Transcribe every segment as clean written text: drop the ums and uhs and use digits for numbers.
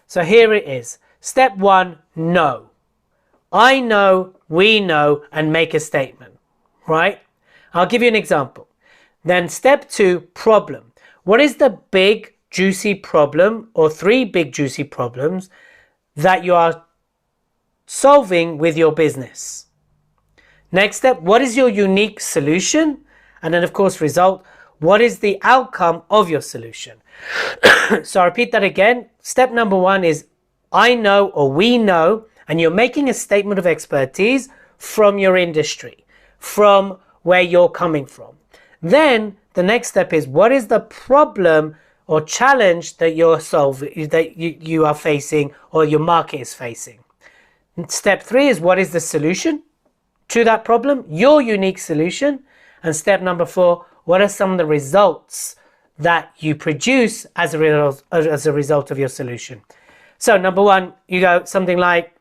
So here it is. Step 1, know. I know, we know, and make a statement, right? I'll give you an example. Then step 2, problem. What is the big juicy problem or 3 big juicy problems that you are solving with your business? Next step, what is your unique solution? And then of course result, what is the outcome of your solution? So I'll repeat that again. Step number 1 is I know or we know, and you're making a statement of expertise from your industry, from where you're coming from. Then the next step is what is the problem or challenge that you're solving, that you are facing or your market is facing. Step 3 is what is the solution to that problem, your unique solution. And step number 4, what are some of the results that you produce as a result of your solution? So number 1, you go something like,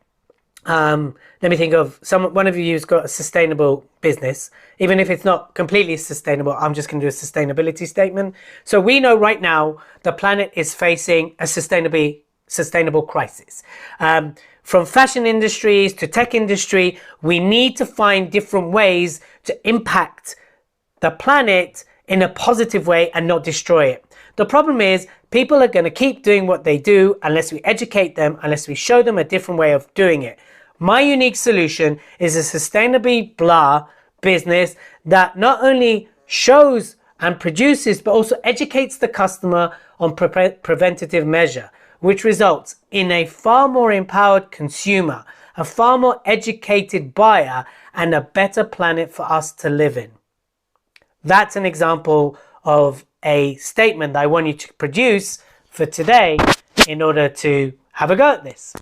let me think of one of you who's got a sustainable business. Even if it's not completely sustainable, I'm just going to do a sustainability statement. So we know right now the planet is facing a sustainable crisis. From fashion industries to tech industry, we need to find different ways to impact the planet in a positive way and not destroy it. The problem is people are going to keep doing what they do unless we educate them, unless we show them a different way of doing it. My unique solution is a sustainably blah business that not only shows and produces, but also educates the customer on preventative measure, which results in a far more empowered consumer, a far more educated buyer, and a better planet for us to live in. That's an example of a statement that I want you to produce for today in order to have a go at this.